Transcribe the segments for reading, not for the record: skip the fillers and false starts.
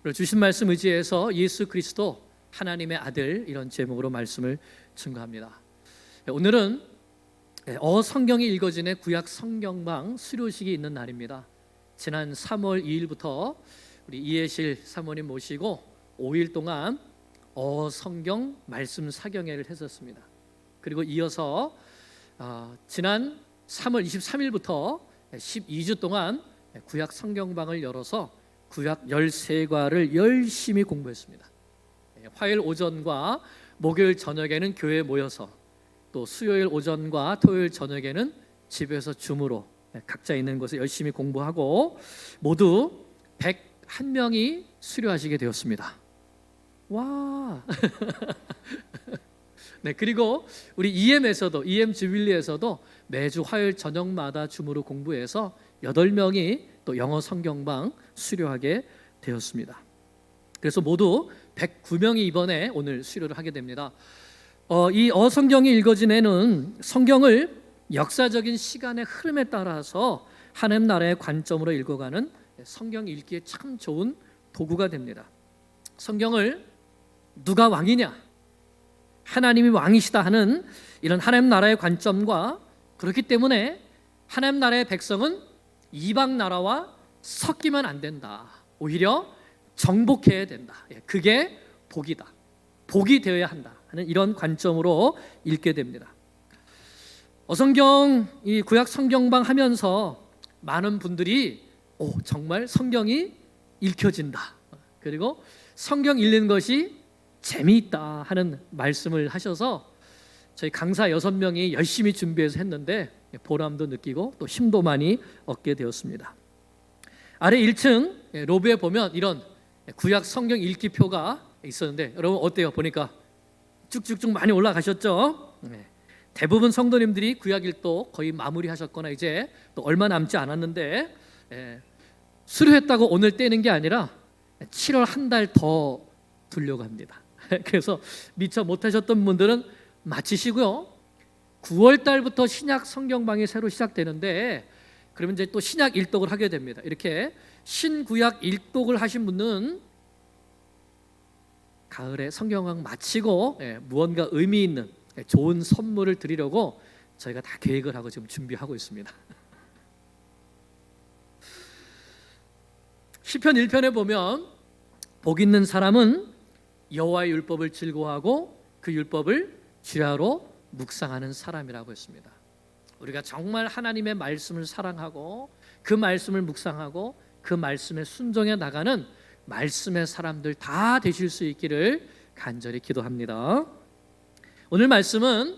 그리고 주신 말씀 의지해서 예수 그리스도 하나님의 아들 이런 제목으로 말씀을 증거합니다. 오늘은 성경이 읽어지는 구약 성경방 수료식이 있는 날입니다. 지난 3월 2일부터 우리 이해실 사모님 모시고 5일 동안 성경 말씀 사경회를 했었습니다. 그리고 이어서 지난 3월 23일부터 12주 동안 구약 성경방을 열어서 구약 13과를 열심히 공부했습니다. 화요일 오전과 목요일 저녁에는 교회에 모여서 또 수요일 오전과 토요일 저녁에는 집에서 줌으로 각자 있는 곳에 열심히 공부하고 모두 101명이 수료하시게 되었습니다. 와! 네, 그리고 우리 EM 주빌리에서도 매주 화요일 저녁마다 줌으로 공부해서 8명이 또 영어 성경방 수료하게 되었습니다. 그래서 모두 109명이 이번에 오늘 수료를 하게 됩니다. 이 성경이 읽어진 애는 성경을 역사적인 시간의 흐름에 따라서 하나님 나라의 관점으로 읽어가는 성경 읽기에 참 좋은 도구가 됩니다. 성경을 누가 왕이냐, 하나님이 왕이시다 하는 이런 하나님 나라의 관점과, 그렇기 때문에 하나님 나라의 백성은 이방 나라와 섞이면 안 된다, 오히려 정복해야 된다, 그게 복이다, 복이 되어야 한다 하는 이런 관점으로 읽게 됩니다. 어성경 이 구약 성경방 하면서 많은 분들이 정말 성경이 읽혀진다, 그리고 성경 읽는 것이 재미있다 하는 말씀을 하셔서 저희 강사 6명이 열심히 준비해서 했는데 보람도 느끼고 또 힘도 많이 얻게 되었습니다. 아래 1층 로비에 보면 이런 구약 성경 읽기표가 있었는데 여러분 어때요? 보니까 쭉쭉쭉 많이 올라가셨죠? 대부분 성도님들이 구약 일도 거의 마무리하셨거나 이제 또 얼마 남지 않았는데 수료했다고 오늘 떼는 게 아니라 7월 한 달 더 두려고 합니다. 그래서 미처 못하셨던 분들은 마치시고요, 9월 달부터 신약 성경방이 새로 시작되는데 그러면 이제 또 신약 일독을 하게 됩니다. 이렇게 신구약 일독을 하신 분은 가을에 성경학 마치고 무언가 의미 있는 좋은 선물을 드리려고 저희가 다 계획을 하고 지금 준비하고 있습니다. 시편 1편에 보면 복 있는 사람은 여호와의 율법을 즐거워하고 그 율법을 주야로 묵상하는 사람이라고 했습니다. 우리가 정말 하나님의 말씀을 사랑하고 그 말씀을 묵상하고 그 말씀에 순종해 나가는 말씀의 사람들 다 되실 수 있기를 간절히 기도합니다. 오늘 말씀은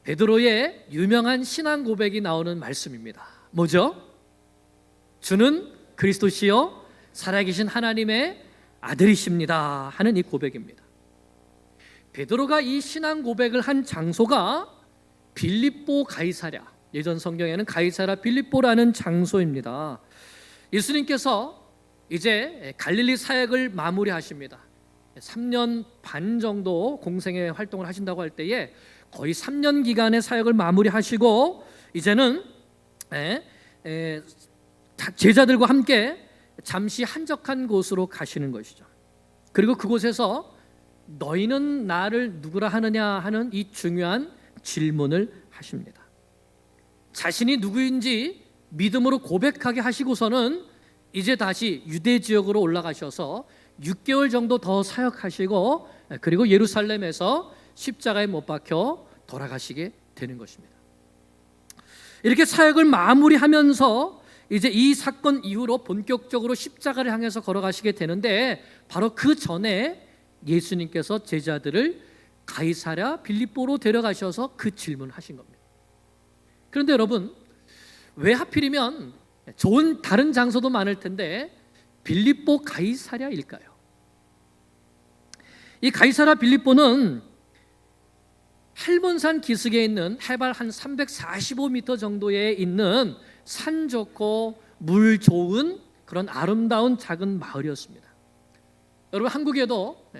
베드로의 유명한 신앙 고백이 나오는 말씀입니다. 뭐죠? 주는 그리스도시요 살아계신 하나님의 아들이십니다 하는 이 고백입니다. 베드로가 이 신앙 고백을 한 장소가 빌립보 가이사랴, 예전 성경에는 가이사랴 빌립보라는 장소입니다. 예수님께서 이제 갈릴리 사역을 마무리하십니다. 3년 반 정도 공생의 활동을 하신다고 할 때에 거의 3년 기간의 사역을 마무리하시고 이제는 제자들과 함께 잠시 한적한 곳으로 가시는 것이죠. 그리고 그곳에서 너희는 나를 누구라 하느냐 하는 이 중요한 질문을 하십니다. 자신이 누구인지 믿음으로 고백하게 하시고서는 이제 다시 유대 지역으로 올라가셔서 6개월 정도 더 사역하시고 그리고 예루살렘에서 십자가에 못 박혀 돌아가시게 되는 것입니다. 이렇게 사역을 마무리하면서 이제 이 사건 이후로 본격적으로 십자가를 향해서 걸어가시게 되는데 바로 그 전에 예수님께서 제자들을 가이사랴 빌립보로 데려가셔서 그 질문을 하신 겁니다. 그런데 여러분, 왜 하필이면 좋은 다른 장소도 많을 텐데 빌립보 가이사랴일까요? 이 가이사랴 빌립보는 헬몬산 기슭에 있는 해발 한 345m 정도에 있는 산 좋고 물 좋은 그런 아름다운 작은 마을이었습니다. 여러분, 한국에도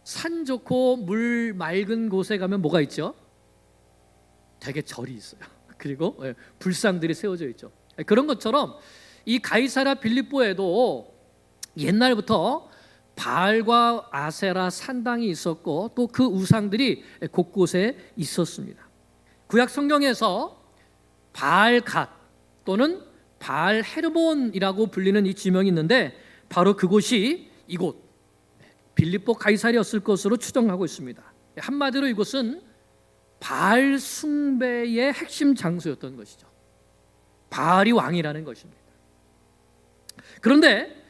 산 좋고 물 맑은 곳에 가면 뭐가 있죠? 되게 절이 있어요. 그리고 불상들이 세워져 있죠. 그런 것처럼 이 가이사랴 빌립보에도 옛날부터 바알과 아세라 산당이 있었고 또 그 우상들이 곳곳에 있었습니다. 구약 성경에서 바알갓 또는 바알 헤르몬이라고 불리는 이 지명이 있는데 바로 그곳이 이곳 빌립보 가이사랴였을 것으로 추정하고 있습니다. 한마디로 이곳은 바알 숭배의 핵심 장소였던 것이죠. 바알이 왕이라는 것입니다. 그런데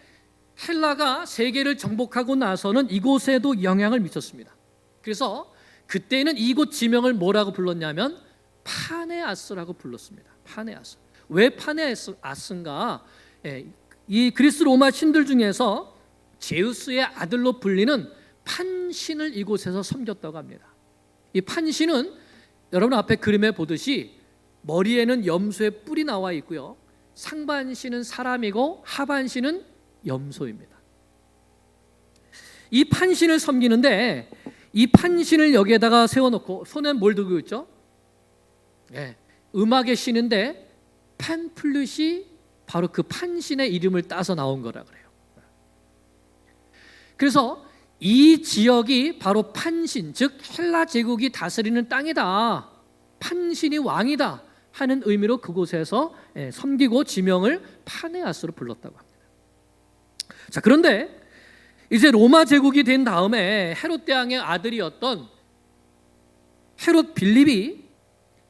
헬라가 세계를 정복하고 나서는 이곳에도 영향을 미쳤습니다. 그래서 그때는 이곳 지명을 뭐라고 불렀냐면 파네아스라고 불렀습니다. 파네아스. 왜 파네아스인가? 이 그리스 로마 신들 중에서 제우스의 아들로 불리는 판신을 이곳에서 섬겼다고 합니다. 이 판신은 여러분 앞에 그림에 보듯이 머리에는 염소의 뿔이 나와 있고요. 상반신은 사람이고 하반신은 염소입니다. 이 판신을 섬기는데 이 판신을 여기에다가 세워놓고 손에 뭘 들고 있죠? 음악의 신인데 팬플룻이 바로 그 판신의 이름을 따서 나온 거라 그래요. 그래서 이 지역이 바로 판신, 즉 헬라 제국이 다스리는 땅이다, 판신이 왕이다 하는 의미로 그곳에서 섬기고 지명을 파네아스로 불렀다고 합니다. 자, 그런데 이제 로마 제국이 된 다음에 헤롯 대왕의 아들이었던 헤롯 빌립이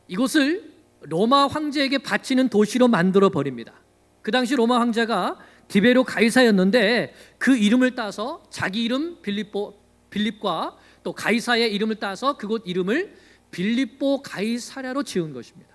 이곳을 로마 황제에게 바치는 도시로 만들어 버립니다. 그 당시 로마 황제가 디베로 가이사였는데 그 이름을 따서 자기 이름 빌립과 또 가이사의 이름을 따서 그곳 이름을 빌립보 가이사랴로 지은 것입니다.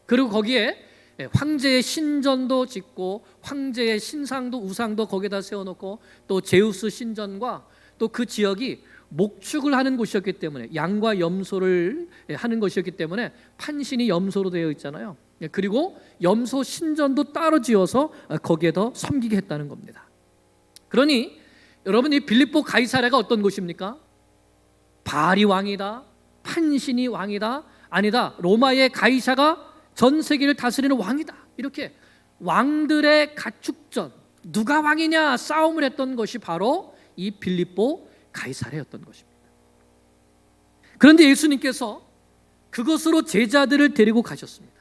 그리고 거기에 황제의 신전도 짓고 황제의 신상도 우상도 거기다 세워놓고 또 제우스 신전과 또 그 지역이 목축을 하는 곳이었기 때문에 양과 염소를 하는 것이었기 때문에 판신이 염소로 되어 있잖아요. 그리고 염소 신전도 따로 지어서 거기에도 섬기게 했다는 겁니다. 그러니 여러분, 이 빌립보 가이사랴가 어떤 곳입니까? 바알이 왕이다, 판신이 왕이다, 아니다, 로마의 가이사가 전 세계를 다스리는 왕이다, 이렇게 왕들의 가축전, 누가 왕이냐 싸움을 했던 것이 바로 이 빌립보 가이사랴였던 것입니다. 그런데 예수님께서 그곳으로 제자들을 데리고 가셨습니다.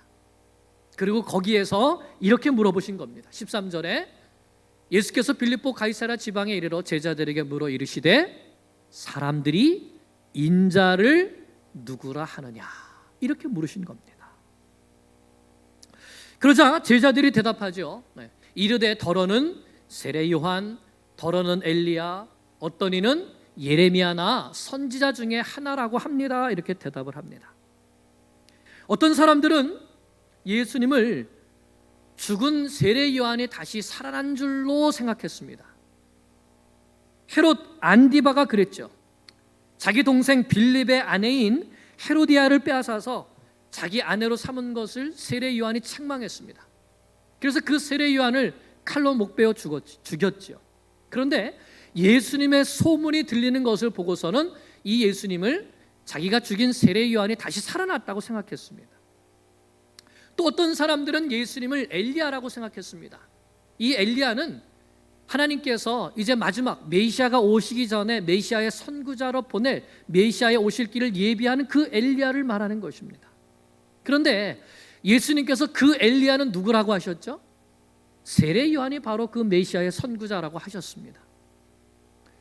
그리고 거기에서 이렇게 물어보신 겁니다. 13절에 예수께서 빌립보 가이사랴 지방에 이르러 제자들에게 물어 이르시되 사람들이 인자를 누구라 하느냐, 이렇게 물으신 겁니다. 그러자 제자들이 대답하죠. 이르되 더러는 세례 요한, 더러는 엘리야, 어떤 이는 예레미야나 선지자 중에 하나라고 합니다, 이렇게 대답을 합니다. 어떤 사람들은 예수님을 죽은 세례 요한이 다시 살아난 줄로 생각했습니다. 헤롯 안디바가 그랬죠. 자기 동생 빌립의 아내인 헤로디아를 빼앗아서 자기 아내로 삼은 것을 세례 요한이 책망했습니다. 그래서 그 세례 요한을 칼로 목베어 죽였죠. 그런데 예수님의 소문이 들리는 것을 보고서는 이 예수님을 자기가 죽인 세례 요한이 다시 살아났다고 생각했습니다. 또 어떤 사람들은 예수님을 엘리야라고 생각했습니다. 이 엘리야는 하나님께서 이제 마지막 메시아가 오시기 전에 메시아의 선구자로 보낼 메시아의 오실 길을 예비하는 그 엘리야를 말하는 것입니다. 그런데 예수님께서 그 엘리야는 누구라고 하셨죠? 세례 요한이 바로 그 메시아의 선구자라고 하셨습니다.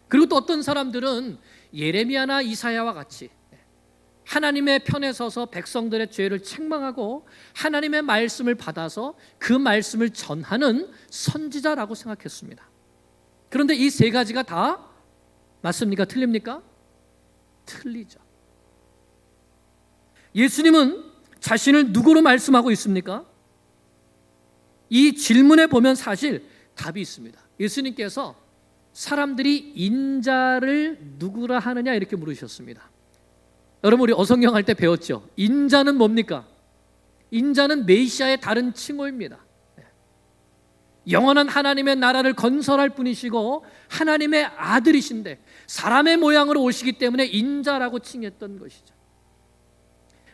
그리고 또 어떤 사람들은 예레미야나 이사야와 같이 하나님의 편에 서서 백성들의 죄를 책망하고 하나님의 말씀을 받아서 그 말씀을 전하는 선지자라고 생각했습니다. 그런데 이 세 가지가 다 맞습니까? 틀립니까? 틀리죠. 예수님은 자신을 누구로 말씀하고 있습니까? 이 질문에 보면 사실 답이 있습니다. 예수님께서 사람들이 인자를 누구라 하느냐 이렇게 물으셨습니다. 여러분, 우리 어성경 할 때 배웠죠? 인자는 뭡니까? 인자는 메시아의 다른 칭호입니다. 영원한 하나님의 나라를 건설할 분이시고 하나님의 아들이신데 사람의 모양으로 오시기 때문에 인자라고 칭했던 것이죠.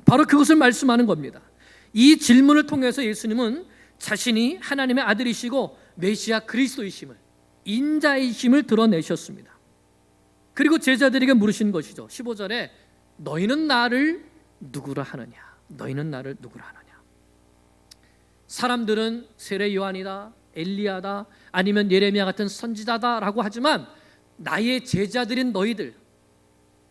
바로 그것을 말씀하는 겁니다. 이 질문을 통해서 예수님은 자신이 하나님의 아들이시고 메시아 그리스도이심을, 인자이심을 드러내셨습니다. 그리고 제자들에게 물으신 것이죠. 15절에 너희는 나를 누구라 하느냐? 너희는 나를 누구라 하느냐? 사람들은 세례 요한이다, 엘리야다, 아니면 예레미야 같은 선지자다라고 하지만 나의 제자들인 너희들,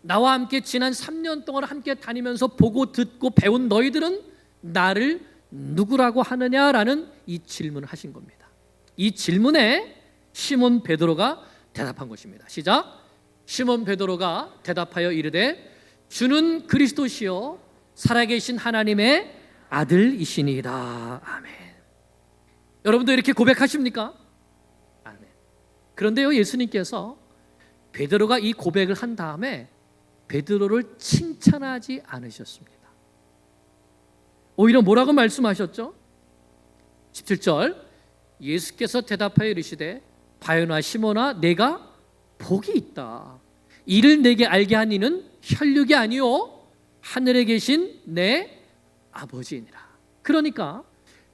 나와 함께 지난 3년 동안 함께 다니면서 보고 듣고 배운 너희들은 나를 누구라고 하느냐라는 이 질문을 하신 겁니다. 이 질문에 시몬 베드로가 대답한 것입니다. 시작. 시몬 베드로가 대답하여 이르되 주는 그리스도시요 살아계신 하나님의 아들이시니이다. 아멘. 여러분도 이렇게 고백하십니까? 아멘. 그런데요, 예수님께서 베드로가 이 고백을 한 다음에 베드로를 칭찬하지 않으셨습니다. 오히려 뭐라고 말씀하셨죠? 17절 예수께서 대답하여 이르시되 바요나 시몬아 내가 복이 있다. 이를 내게 알게 한 이는 혈육이 아니요 하늘에 계신 내 아버지이니라. 그러니까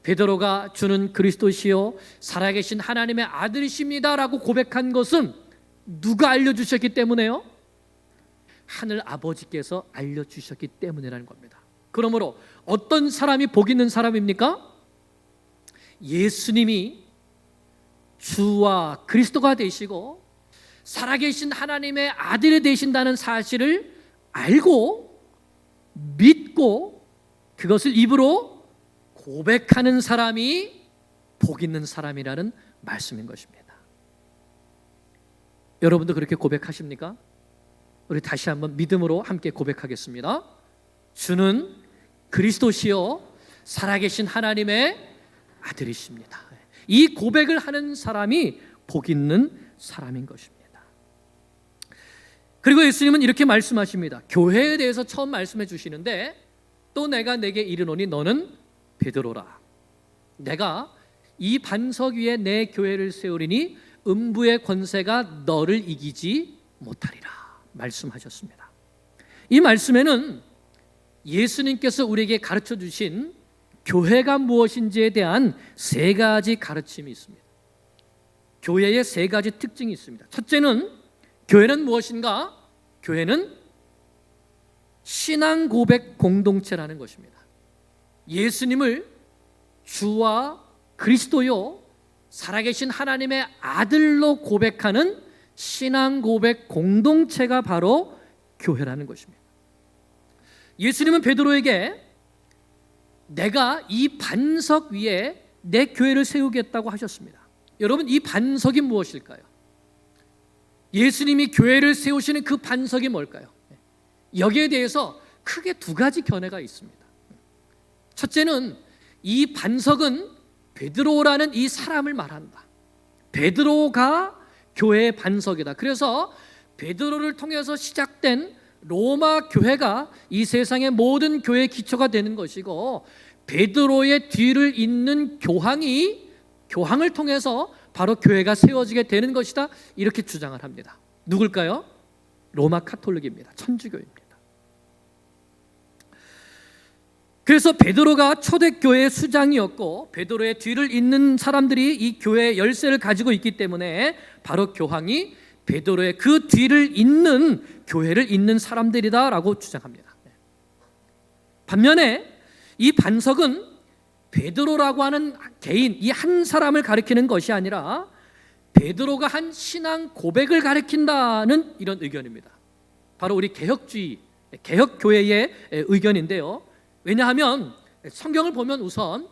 베드로가 주는 그리스도시요 살아계신 하나님의 아들이십니다라고 고백한 것은 누가 알려주셨기 때문에요? 하늘 아버지께서 알려주셨기 때문이라는 겁니다. 그러므로 어떤 사람이 복 있는 사람입니까? 예수님이 주와 그리스도가 되시고 살아계신 하나님의 아들이 되신다는 사실을 알고 믿고 그것을 입으로 고백하는 사람이 복 있는 사람이라는 말씀인 것입니다. 여러분도 그렇게 고백하십니까? 우리 다시 한번 믿음으로 함께 고백하겠습니다. 주는 그리스도시요 살아계신 하나님의 아들이십니다. 이 고백을 하는 사람이 복 있는 사람인 것입니다. 그리고 예수님은 이렇게 말씀하십니다. 교회에 대해서 처음 말씀해 주시는데 또 내가 내게 이르노니 너는 베드로라. 내가 이 반석 위에 내 교회를 세우리니 음부의 권세가 너를 이기지 못하리라 말씀하셨습니다. 이 말씀에는 예수님께서 우리에게 가르쳐 주신 교회가 무엇인지에 대한 세 가지 가르침이 있습니다. 교회의 세 가지 특징이 있습니다. 첫째는 교회는 무엇인가? 교회는 신앙 고백 공동체라는 것입니다. 예수님을 주와 그리스도요 살아계신 하나님의 아들로 고백하는 신앙 고백 공동체가 바로 교회라는 것입니다. 예수님은 베드로에게 내가 이 반석 위에 내 교회를 세우겠다고 하셨습니다. 여러분, 이 반석이 무엇일까요? 예수님이 교회를 세우시는 그 반석이 뭘까요? 여기에 대해서 크게 두 가지 견해가 있습니다. 첫째는 이 반석은 베드로라는 이 사람을 말한다. 베드로가 교회의 반석이다. 그래서 베드로를 통해서 시작된 로마 교회가 이 세상의 모든 교회의 기초가 되는 것이고 베드로의 뒤를 잇는 교황을 통해서 바로 교회가 세워지게 되는 것이다. 이렇게 주장을 합니다. 누굴까요? 로마 카톨릭입니다. 천주교입니다. 그래서 베드로가 초대교회의 수장이었고 베드로의 뒤를 잇는 사람들이 이 교회의 열쇠를 가지고 있기 때문에 바로 교황이 베드로의 그 뒤를 잇는 교회를 잇는 사람들이다라고 주장합니다. 반면에 이 반석은 베드로라고 하는 개인, 이 한 사람을 가리키는 것이 아니라 베드로가 한 신앙 고백을 가리킨다는 이런 의견입니다. 바로 우리 개혁주의, 개혁교회의 의견인데요. 왜냐하면 성경을 보면 우선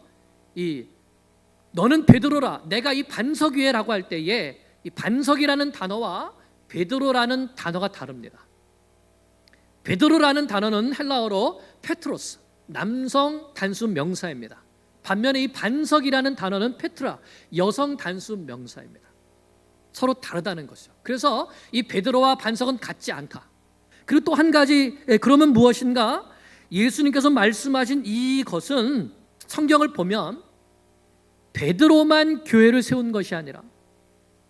너는 베드로라, 내가 이 반석 위에라고 할 때에 이 반석이라는 단어와 베드로라는 단어가 다릅니다. 베드로라는 단어는 헬라어로 페트로스, 남성 단수 명사입니다. 반면에 이 반석이라는 단어는 페트라, 여성 단수 명사입니다. 서로 다르다는 것이죠. 그래서 이 베드로와 반석은 같지 않다. 그리고 또 한 가지, 그러면 무엇인가? 예수님께서 말씀하신 이것은 성경을 보면 베드로만 교회를 세운 것이 아니라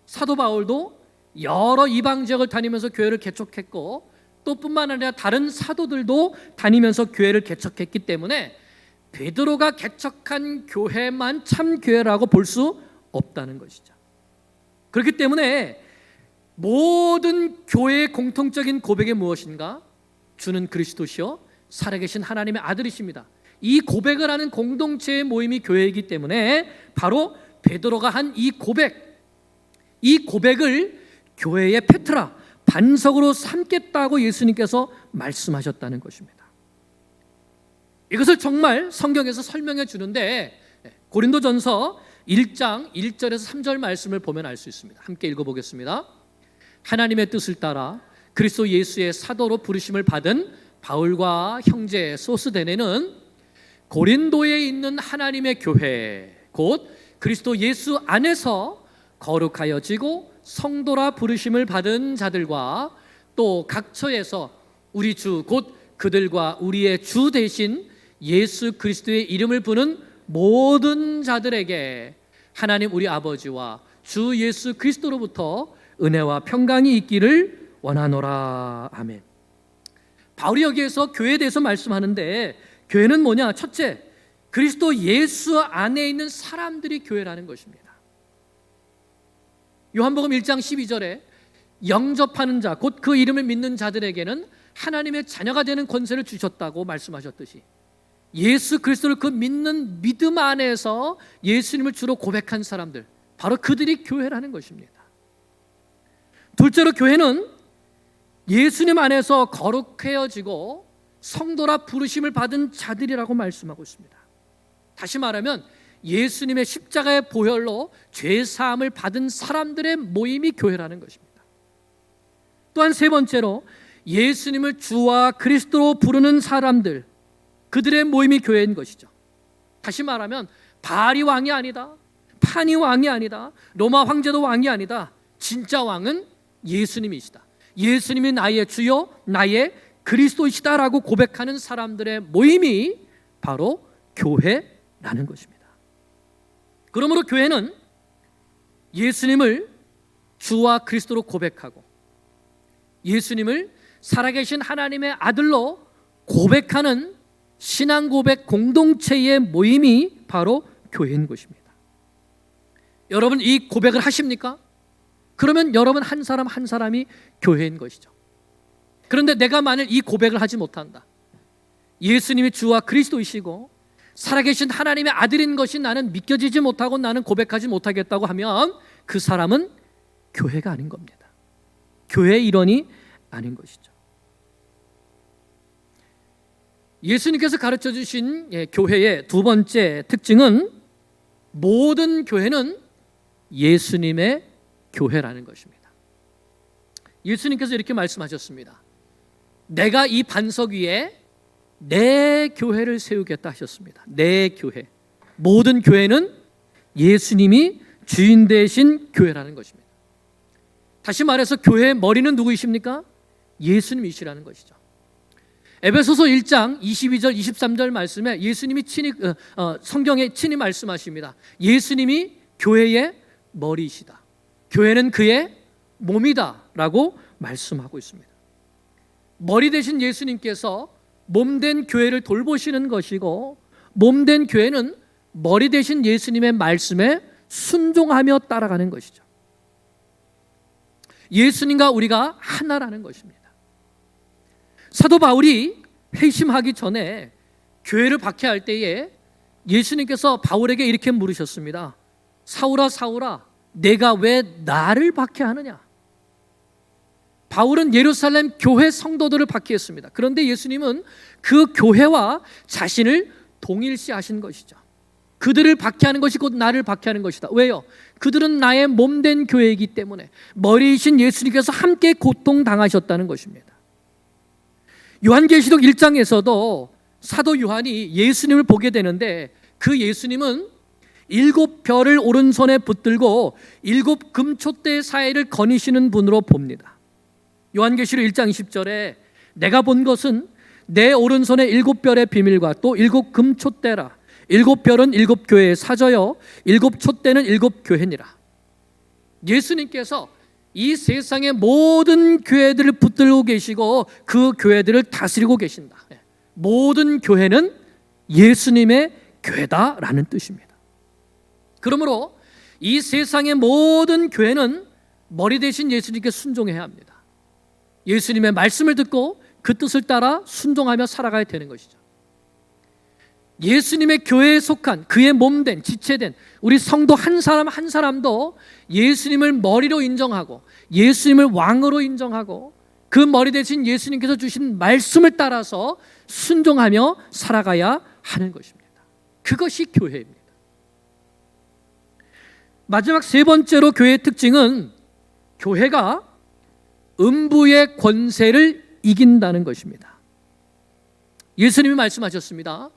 사도 바울도 여러 이방 지역을 다니면서 교회를 개척했고 또 뿐만 아니라 다른 사도들도 다니면서 교회를 개척했기 때문에 베드로가 개척한 교회만 참 교회라고 볼 수 없다는 것이죠. 그렇기 때문에 모든 교회의 공통적인 고백이 무엇인가? 주는 그리스도시요 살아계신 하나님의 아들이십니다. 이 고백을 하는 공동체의 모임이 교회이기 때문에 바로 베드로가 한 이 고백을 교회의 페트라, 반석으로 삼겠다고 예수님께서 말씀하셨다는 것입니다. 이것을 정말 성경에서 설명해 주는데 고린도전서 1장 1절에서 3절 말씀을 보면 알 수 있습니다. 함께 읽어보겠습니다. 하나님의 뜻을 따라 그리스도 예수의 사도로 부르심을 받은 바울과 형제 소스데네는 고린도에 있는 하나님의 교회 곧 그리스도 예수 안에서 거룩하여지고 성도라 부르심을 받은 자들과 또 각처에서 우리 주 곧 그들과 우리의 주 대신 예수 그리스도의 이름을 부는 모든 자들에게 하나님 우리 아버지와 주 예수 그리스도로부터 은혜와 평강이 있기를 원하노라. 아멘. 바울이 여기에서 교회에 대해서 말씀하는데 교회는 뭐냐? 첫째, 그리스도 예수 안에 있는 사람들이 교회라는 것입니다. 요한복음 1장 12절에 영접하는 자, 곧 그 이름을 믿는 자들에게는 하나님의 자녀가 되는 권세를 주셨다고 말씀하셨듯이 예수 그리스도를 그 믿는 믿음 안에서 예수님을 주로 고백한 사람들, 바로 그들이 교회라는 것입니다. 둘째로 교회는 예수님 안에서 거룩해지고 성도라 부르심을 받은 자들이라고 말씀하고 있습니다. 다시 말하면 예수님의 십자가의 보혈로 죄사함을 받은 사람들의 모임이 교회라는 것입니다. 또한 세 번째로 예수님을 주와 그리스도로 부르는 사람들, 그들의 모임이 교회인 것이죠. 다시 말하면 바알이 왕이 아니다, 판이 왕이 아니다, 로마 황제도 왕이 아니다. 진짜 왕은 예수님이시다. 예수님이 나의 주요 나의 그리스도이시다라고 고백하는 사람들의 모임이 바로 교회라는 것입니다. 그러므로 교회는 예수님을 주와 그리스도로 고백하고 예수님을 살아계신 하나님의 아들로 고백하는 신앙 고백 공동체의 모임이 바로 교회인 것입니다. 여러분 이 고백을 하십니까? 그러면 여러분 한 사람 한 사람이 교회인 것이죠. 그런데 내가 만일 이 고백을 하지 못한다, 예수님이 주와 그리스도이시고 살아계신 하나님의 아들인 것이 나는 믿겨지지 못하고 나는 고백하지 못하겠다고 하면 그 사람은 교회가 아닌 겁니다. 교회의 일원이 아닌 것이죠. 예수님께서 가르쳐 주신 교회의 두 번째 특징은 모든 교회는 예수님의 교회라는 것입니다. 예수님께서 이렇게 말씀하셨습니다. 내가 이 반석 위에 내 교회를 세우겠다 하셨습니다. 내 교회. 모든 교회는 예수님이 주인 되신 교회라는 것입니다. 다시 말해서 교회의 머리는 누구이십니까? 예수님이시라는 것이죠. 에베소서 1장 22절 23절 말씀에 예수님이 친히 성경에 친히 말씀하십니다. 예수님이 교회의 머리이시다. 교회는 그의 몸이다라고 말씀하고 있습니다. 머리 되신 예수님께서 몸된 교회를 돌보시는 것이고 몸된 교회는 머리 되신 예수님의 말씀에 순종하며 따라가는 것이죠. 예수님과 우리가 하나라는 것입니다. 사도 바울이 회심하기 전에 교회를 박해할 때에 예수님께서 바울에게 이렇게 물으셨습니다. 사울아 사울아 내가 왜 나를 박해하느냐? 바울은 예루살렘 교회 성도들을 박해했습니다. 그런데 예수님은 그 교회와 자신을 동일시하신 것이죠. 그들을 박해하는 것이 곧 나를 박해하는 것이다. 왜요? 그들은 나의 몸된 교회이기 때문에 머리이신 예수님께서 함께 고통당하셨다는 것입니다. 요한계시록 1장에서도 사도 요한이 예수님을 보게 되는데 그 예수님은 7별을 오른손에 붙들고 7 금촛대 사이를 거니시는 분으로 봅니다. 요한계시록 1장 20절에 내가 본 것은 내 오른손에 7별의 비밀과 또 7 금촛대라. 7별은 7 교회의 사저요 7 촛대는 7 교회니라. 예수님께서 이 세상의 모든 교회들을 붙들고 계시고 그 교회들을 다스리고 계신다. 모든 교회는 예수님의 교회다라는 뜻입니다. 그러므로 이 세상의 모든 교회는 머리 대신 예수님께 순종해야 합니다. 예수님의 말씀을 듣고 그 뜻을 따라 순종하며 살아가야 되는 것이죠. 예수님의 교회에 속한 그의 몸된 지체된 우리 성도 한 사람 한 사람도 예수님을 머리로 인정하고 예수님을 왕으로 인정하고 그 머리 대신 예수님께서 주신 말씀을 따라서 순종하며 살아가야 하는 것입니다. 그것이 교회입니다. 마지막 세 번째로 교회의 특징은 교회가 음부의 권세를 이긴다는 것입니다. 예수님이 말씀하셨습니다.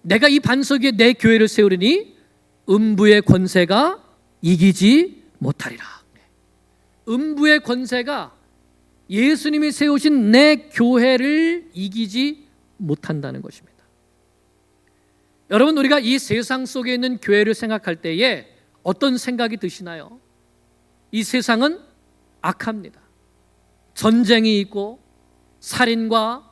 내가 이 반석 위에 내 교회를 세우리니 음부의 권세가 이기지 못하리라. 음부의 권세가 예수님이 세우신 내 교회를 이기지 못한다는 것입니다. 여러분, 우리가 이 세상 속에 있는 교회를 생각할 때에 어떤 생각이 드시나요? 이 세상은 악합니다. 전쟁이 있고 살인과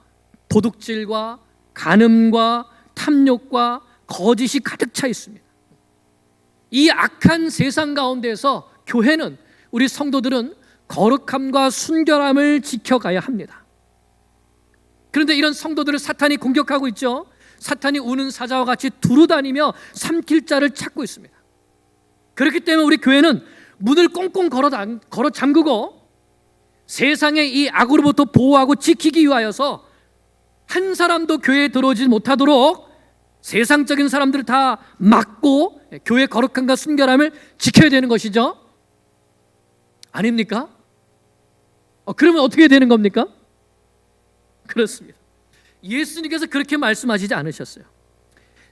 도둑질과 간음과 탐욕과 거짓이 가득 차 있습니다. 이 악한 세상 가운데서 교회는, 우리 성도들은 거룩함과 순결함을 지켜가야 합니다. 그런데 이런 성도들을 사탄이 공격하고 있죠. 사탄이 우는 사자와 같이 두루다니며 삼킬 자를 찾고 있습니다. 그렇기 때문에 우리 교회는 문을 꽁꽁 걸어 잠그고 세상의 이 악으로부터 보호하고 지키기 위하여서 한 사람도 교회에 들어오지 못하도록 세상적인 사람들을 다 막고 교회 거룩함과 순결함을 지켜야 되는 것이죠. 아닙니까? 그러면 어떻게 되는 겁니까? 그렇습니다. 예수님께서 그렇게 말씀하시지 않으셨어요.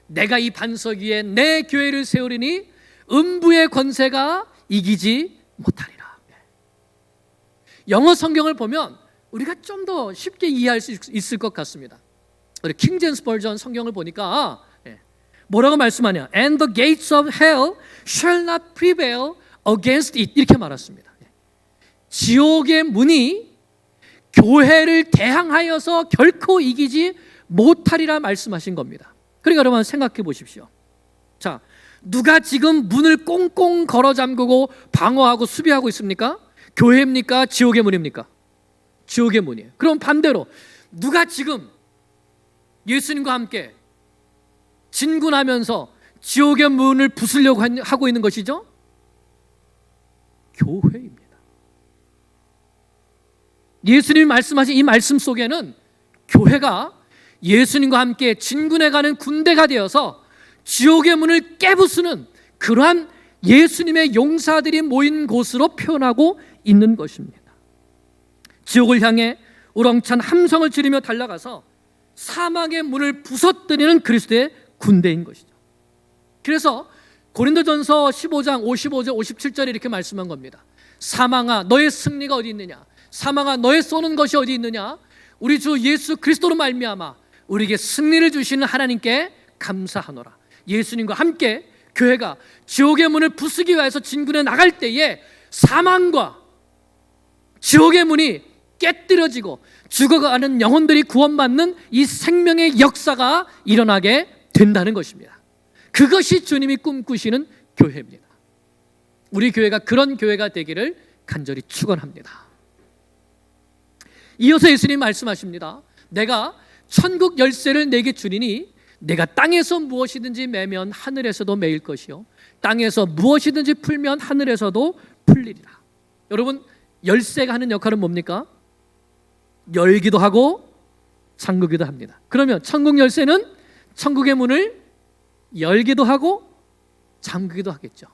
내가 이 반석 위에 내 교회를 세우리니 음부의 권세가 이기지 못하리라. 영어 성경을 보면 우리가 좀 더 쉽게 이해할 수 있을 것 같습니다. 우리 킹 제임스 버전 성경을 보니까 뭐라고 말씀하냐? And the gates of hell shall not prevail against it. 이렇게 말했습니다. 지옥의 문이 교회를 대항하여서 결코 이기지 못하리라 말씀하신 겁니다. 그러니까 여러분 생각해 보십시오. 자, 누가 지금 문을 꽁꽁 걸어 잠그고 방어하고 수비하고 있습니까? 교회입니까? 지옥의 문입니까? 지옥의 문이에요. 그럼 반대로 누가 지금 예수님과 함께 진군하면서 지옥의 문을 부수려고 하고 있는 것이죠? 교회입니다. 예수님이 말씀하신 이 말씀 속에는 교회가 예수님과 함께 진군해가는 군대가 되어서 지옥의 문을 깨부수는 그러한 예수님의 용사들이 모인 곳으로 표현하고 있는 것입니다. 지옥을 향해 우렁찬 함성을 지르며 달려가서 사망의 문을 부서뜨리는 그리스도의 군대인 것이죠. 그래서 고린도전서 15장 55절 57절에 이렇게 말씀한 겁니다. 사망아 너의 승리가 어디 있느냐? 사망아 너의 쏘는 것이 어디 있느냐? 우리 주 예수 그리스도로 말미암아 우리에게 승리를 주시는 하나님께 감사하노라. 예수님과 함께 교회가 지옥의 문을 부수기 위해서 진군해 나갈 때에 사망과 지옥의 문이 깨뜨려지고 죽어가는 영혼들이 구원받는 이 생명의 역사가 일어나게 된다는 것입니다. 그것이 주님이 꿈꾸시는 교회입니다. 우리 교회가 그런 교회가 되기를 간절히 축원합니다. 이어서 예수님 말씀하십니다. 내가 천국 열쇠를 내게 주리니 내가 땅에서 무엇이든지 매면 하늘에서도 매일 것이요 땅에서 무엇이든지 풀면 하늘에서도 풀리리라. 여러분, 열쇠가 하는 역할은 뭡니까? 열기도 하고 잠그기도 합니다. 그러면 천국 열쇠는 천국의 문을 열기도 하고 잠그기도 하겠죠.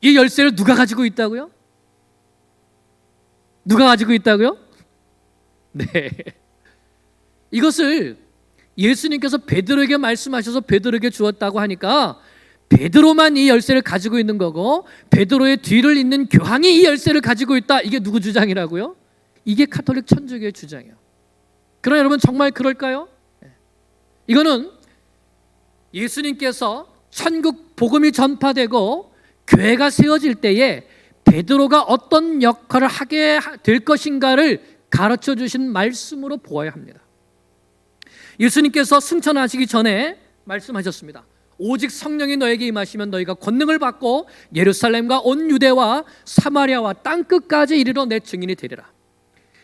이 열쇠를 누가 가지고 있다고요? 누가 가지고 있다고요? 네. 이것을 예수님께서 베드로에게 말씀하셔서 베드로에게 주었다고 하니까 베드로만 이 열쇠를 가지고 있는 거고 베드로의 뒤를 잇는 교황이 이 열쇠를 가지고 있다. 이게 누구 주장이라고요? 이게 가톨릭 천주교의 주장이에요. 그러나 여러분 정말 그럴까요? 이거는 예수님께서 천국 복음이 전파되고 교회가 세워질 때에 베드로가 어떤 역할을 하게 될 것인가를 가르쳐 주신 말씀으로 보아야 합니다. 예수님께서 승천하시기 전에 말씀하셨습니다. 오직 성령이 너에게 임하시면 너희가 권능을 받고 예루살렘과 온 유대와 사마리아와 땅끝까지 이르러 내 증인이 되리라.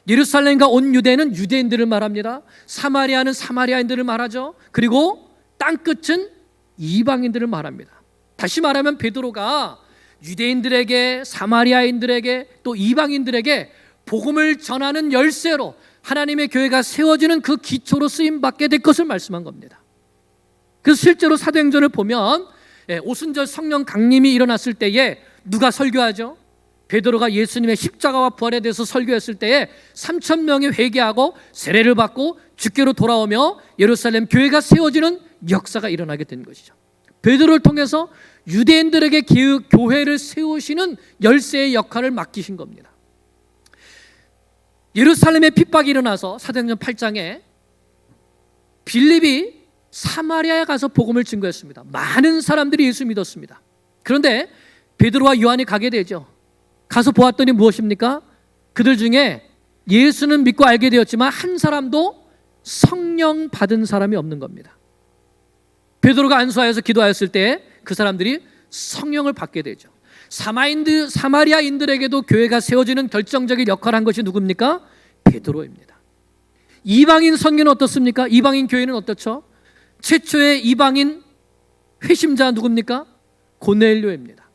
예루살렘과 온 유대는 유대인들을 말합니다. 사마리아는 사마리아인들을 말하죠. 그리고 땅끝은 이방인들을 말합니다. 다시 말하면 베드로가 유대인들에게, 사마리아인들에게, 또 이방인들에게 복음을 전하는 열쇠로 하나님의 교회가 세워지는 그 기초로 쓰임받게 될 것을 말씀한 겁니다. 그래서 실제로 사도행전을 보면 오순절 성령 강림이 일어났을 때에 누가 설교하죠? 베드로가 예수님의 십자가와 부활에 대해서 설교했을 때에 3,000명이 회개하고 세례를 받고 주께로 돌아오며 예루살렘 교회가 세워지는 역사가 일어나게 된 것이죠. 베드로를 통해서 유대인들에게 교회를 세우시는 열쇠의 역할을 맡기신 겁니다. 예루살렘에 핍박이 일어나서 사도행전 8장에 빌립이 사마리아에 가서 복음을 증거했습니다. 많은 사람들이 예수 믿었습니다. 그런데 베드로와 요한이 가게 되죠. 가서 보았더니 무엇입니까? 그들 중에 예수는 믿고 알게 되었지만 한 사람도 성령 받은 사람이 없는 겁니다. 베드로가 안수하여서 기도하였을 때 그 사람들이 성령을 받게 되죠. 사마리아인들에게도 교회가 세워지는 결정적인 역할을 한 것이 누굽니까? 베드로입니다. 이방인 선교는 어떻습니까? 이방인 교회는 어떻죠? 최초의 이방인 회심자 누굽니까? 고넬료입니다.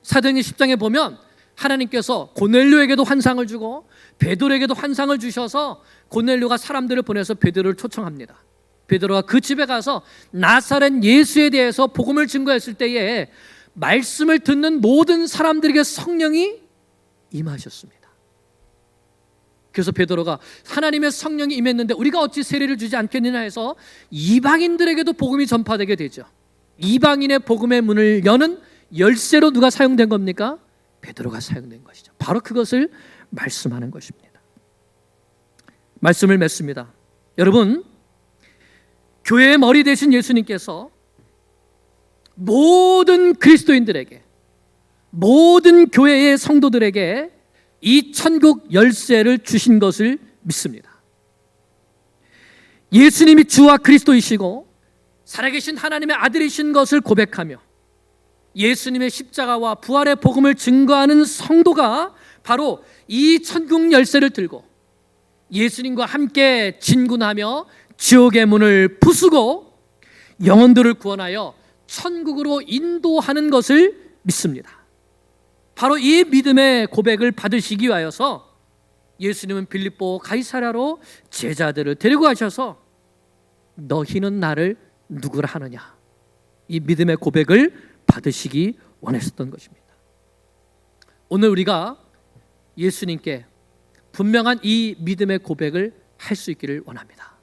사도행전 10장에 보면 하나님께서 고넬료에게도 환상을 주고 베드로에게도 환상을 주셔서 고넬료가 사람들을 보내서 베드로를 초청합니다. 베드로가 그 집에 가서 나사렛 예수에 대해서 복음을 증거했을 때에 말씀을 듣는 모든 사람들에게 성령이 임하셨습니다. 그래서 베드로가 하나님의 성령이 임했는데 우리가 어찌 세례를 주지 않겠느냐 해서 이방인들에게도 복음이 전파되게 되죠. 이방인의 복음의 문을 여는 열쇠로 누가 사용된 겁니까? 베드로가 사용된 것이죠. 바로 그것을 말씀하는 것입니다. 말씀을 맺습니다. 여러분, 교회의 머리 되신 예수님께서 모든 그리스도인들에게, 모든 교회의 성도들에게 이 천국 열쇠를 주신 것을 믿습니다. 예수님이 주와 그리스도이시고 살아계신 하나님의 아들이신 것을 고백하며 예수님의 십자가와 부활의 복음을 증거하는 성도가 바로 이 천국 열쇠를 들고 예수님과 함께 진군하며 지옥의 문을 부수고 영혼들을 구원하여 천국으로 인도하는 것을 믿습니다. 바로 이 믿음의 고백을 받으시기 위하여서 예수님은 빌립보 가이사랴로 제자들을 데리고 가셔서 너희는 나를 누구라 하느냐, 이 믿음의 고백을 받으시기 원하셨던 것입니다. 오늘 우리가 예수님께 분명한 이 믿음의 고백을 할 수 있기를 원합니다.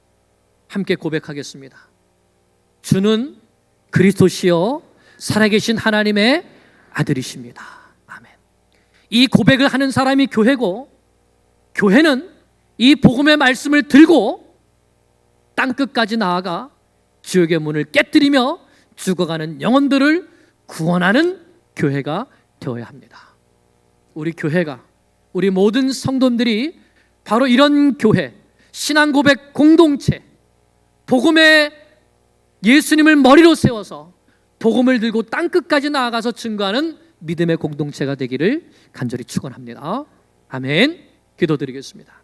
함께 고백하겠습니다. 주는 그리스도시요 살아계신 하나님의 아들이십니다. 아멘. 이 고백을 하는 사람이 교회고, 교회는 이 복음의 말씀을 들고 땅끝까지 나아가 지옥의 문을 깨뜨리며 죽어가는 영혼들을 구원하는 교회가 되어야 합니다. 우리 교회가, 우리 모든 성도들이 바로 이런 교회, 신앙 고백 공동체, 복음의 예수님을 머리로 세워서 복음을 들고 땅끝까지 나아가서 증거하는 믿음의 공동체가 되기를 간절히 축원합니다. 아멘. 기도드리겠습니다.